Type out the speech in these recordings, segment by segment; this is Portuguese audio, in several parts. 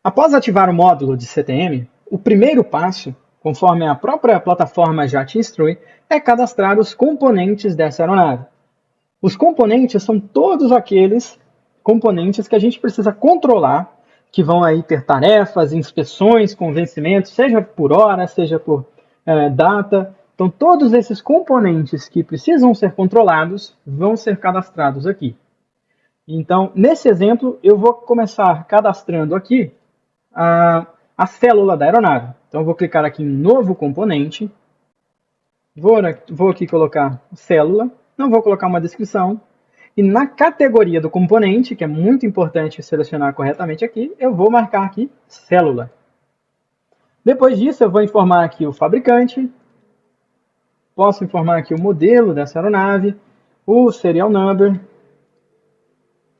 Após ativar o módulo de CTM, o primeiro passo, conforme a própria plataforma já te instrui, é cadastrar os componentes dessa aeronave. Os componentes são todos aqueles componentes que a gente precisa controlar, que vão aí ter tarefas, inspeções com vencimento, seja por hora, seja por data. Então, todos esses componentes que precisam ser controlados vão ser cadastrados aqui. Então, nesse exemplo, eu vou começar cadastrando aqui a célula da aeronave. Então, eu vou clicar aqui em Novo Componente. Vou aqui colocar célula. Não vou colocar uma descrição. E na categoria do componente, que é muito importante selecionar corretamente aqui, eu vou marcar aqui célula. Depois disso, eu vou informar aqui o fabricante. Posso informar aqui o modelo dessa aeronave, o serial number,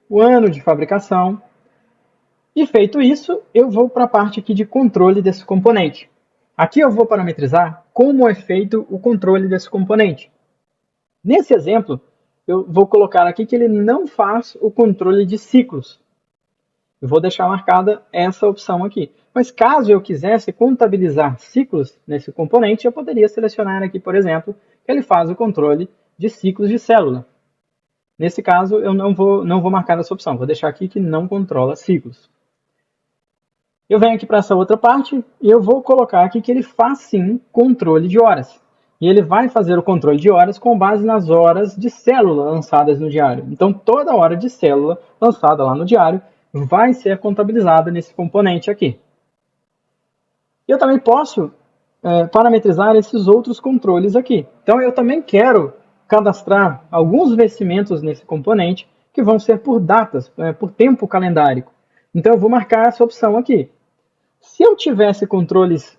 o ano de fabricação. E feito isso, eu vou para a parte aqui de controle desse componente. Aqui eu vou parametrizar como é feito o controle desse componente. Nesse exemplo, eu vou colocar aqui que ele não faz o controle de ciclos. Eu vou deixar marcada essa opção aqui. Mas caso eu quisesse contabilizar ciclos nesse componente, eu poderia selecionar aqui, por exemplo, que ele faz o controle de ciclos de célula. Nesse caso, eu não vou marcar essa opção. Vou deixar aqui que não controla ciclos. Eu venho aqui para essa outra parte e eu vou colocar aqui que ele faz sim controle de horas. E ele vai fazer o controle de horas com base nas horas de célula lançadas no diário. Então, toda hora de célula lançada lá no diário vai ser contabilizada nesse componente aqui. Eu também posso parametrizar esses outros controles aqui. Então, eu também quero cadastrar alguns vencimentos nesse componente que vão ser por datas, por tempo calendárico. Então, eu vou marcar essa opção aqui. Se eu tivesse controles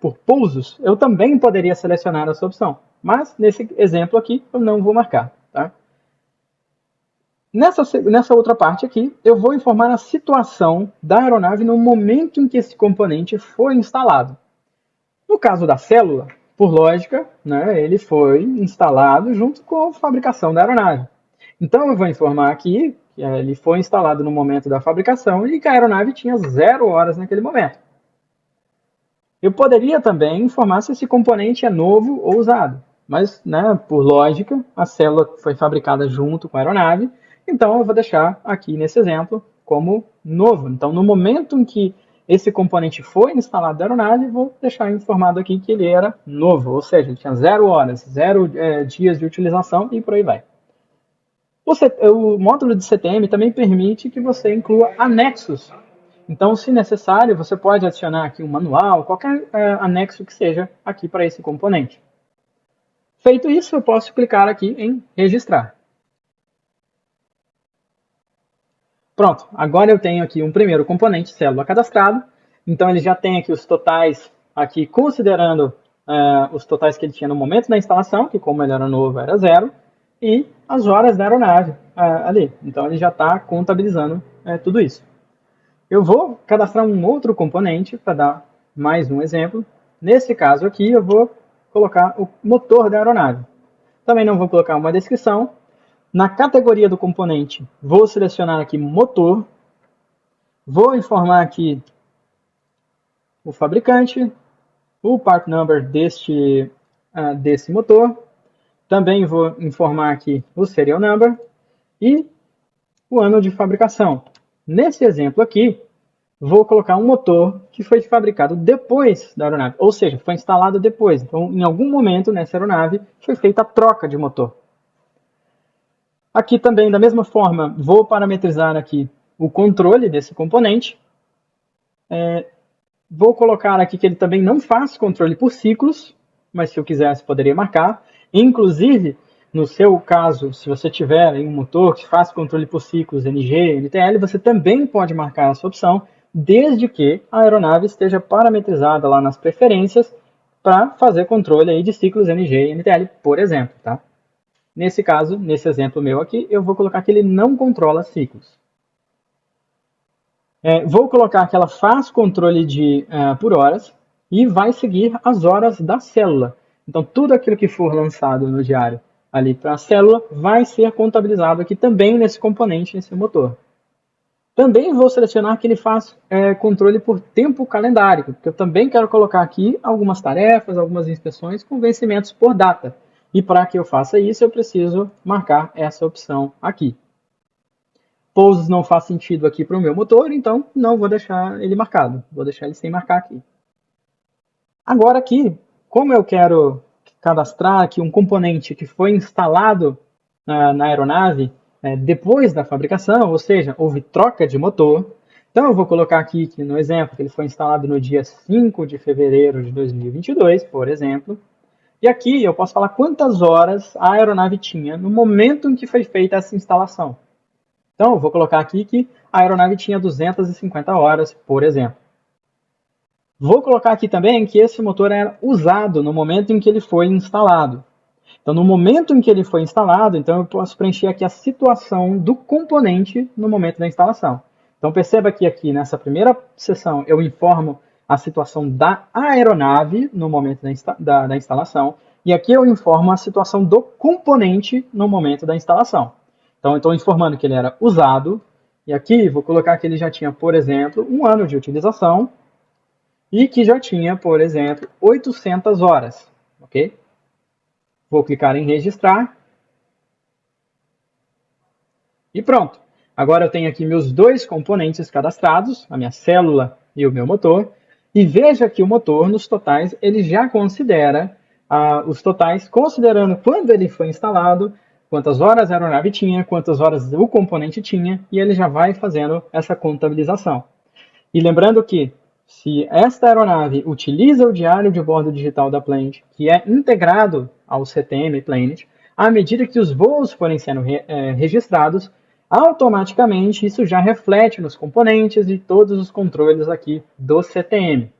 por pousos, eu também poderia selecionar essa opção. Mas, nesse exemplo aqui, eu não vou marcar. Tá? Nessa outra parte aqui, eu vou informar a situação da aeronave no momento em que esse componente foi instalado. No caso da célula, por lógica, né, ele foi instalado junto com a fabricação da aeronave. Então, eu vou informar aqui que ele foi instalado no momento da fabricação e que a aeronave tinha 0 horas naquele momento. Eu poderia também informar se esse componente é novo ou usado, mas, né, por lógica, a célula foi fabricada junto com a aeronave, então eu vou deixar aqui nesse exemplo como novo. Então, no momento em que esse componente foi instalado da aeronave, vou deixar informado aqui que ele era novo, ou seja, ele tinha 0 horas, 0 dias de utilização e por aí vai. O módulo de CTM também permite que você inclua anexos. Então, se necessário, você pode adicionar aqui um manual, qualquer anexo que seja aqui para esse componente. Feito isso, eu posso clicar aqui em registrar. Pronto, agora eu tenho aqui um primeiro componente célula cadastrado. Então, ele já tem aqui os totais, aqui considerando os totais que ele tinha no momento da instalação, que como ele era novo, era 0, e as horas da aeronave ali. Então, ele já está contabilizando tudo isso. Eu vou cadastrar um outro componente para dar mais um exemplo. Nesse caso aqui, eu vou colocar o motor da aeronave. Também não vou colocar uma descrição. Na categoria do componente, vou selecionar aqui motor. Vou informar aqui o fabricante, o part number desse motor. Também vou informar aqui o serial number e o ano de fabricação. Nesse exemplo aqui, vou colocar um motor que foi fabricado depois da aeronave, ou seja, foi instalado depois. Então, em algum momento nessa aeronave, foi feita a troca de motor. Aqui também, da mesma forma, vou parametrizar aqui o controle desse componente. Vou colocar aqui que ele também não faz controle por ciclos, mas se eu quisesse, poderia marcar. Inclusive, no seu caso, se você tiver um motor que faz controle por ciclos NG, NTL, você também pode marcar essa opção, desde que a aeronave esteja parametrizada lá nas preferências para fazer controle aí de ciclos NG e NTL, por exemplo. Tá? Nesse caso, nesse exemplo meu aqui, eu vou colocar que ele não controla ciclos. Vou colocar que ela faz controle por horas e vai seguir as horas da célula. Então, tudo aquilo que for lançado no diário ali para a célula vai ser contabilizado aqui também nesse componente, nesse motor. Também vou selecionar que ele faz controle por tempo calendário, porque eu também quero colocar aqui algumas tarefas, algumas inspeções com vencimentos por data. E para que eu faça isso, eu preciso marcar essa opção aqui. Pousos não faz sentido aqui para o meu motor, então não vou deixar ele marcado. Vou deixar ele sem marcar aqui. Agora aqui, como eu quero cadastrar aqui um componente que foi instalado na aeronave depois da fabricação, ou seja, houve troca de motor, então eu vou colocar aqui que no exemplo que ele foi instalado no dia 5 de fevereiro de 2022, por exemplo, e aqui eu posso falar quantas horas a aeronave tinha no momento em que foi feita essa instalação. Então eu vou colocar aqui que a aeronave tinha 250 horas, por exemplo. Vou colocar aqui também que esse motor era usado no momento em que ele foi instalado. Então, no momento em que ele foi instalado, então eu posso preencher aqui a situação do componente no momento da instalação. Então, perceba que aqui nessa primeira seção eu informo a situação da aeronave no momento da instalação, e aqui eu informo a situação do componente no momento da instalação. Então, eu estou informando que ele era usado, e aqui vou colocar que ele já tinha, por exemplo, 1 ano de utilização, e que já tinha, por exemplo, 800 horas, ok? Vou clicar em registrar. E pronto. Agora eu tenho aqui meus dois componentes cadastrados, a minha célula e o meu motor. E veja que o motor, nos totais, ele já considera os totais, considerando quando ele foi instalado, quantas horas a aeronave tinha, quantas horas o componente tinha, e ele já vai fazendo essa contabilização. E lembrando que, se esta aeronave utiliza o diário de bordo digital da Planet, que é integrado ao CTM Planet, à medida que os voos forem sendo registrados, automaticamente isso já reflete nos componentes e todos os controles aqui do CTM.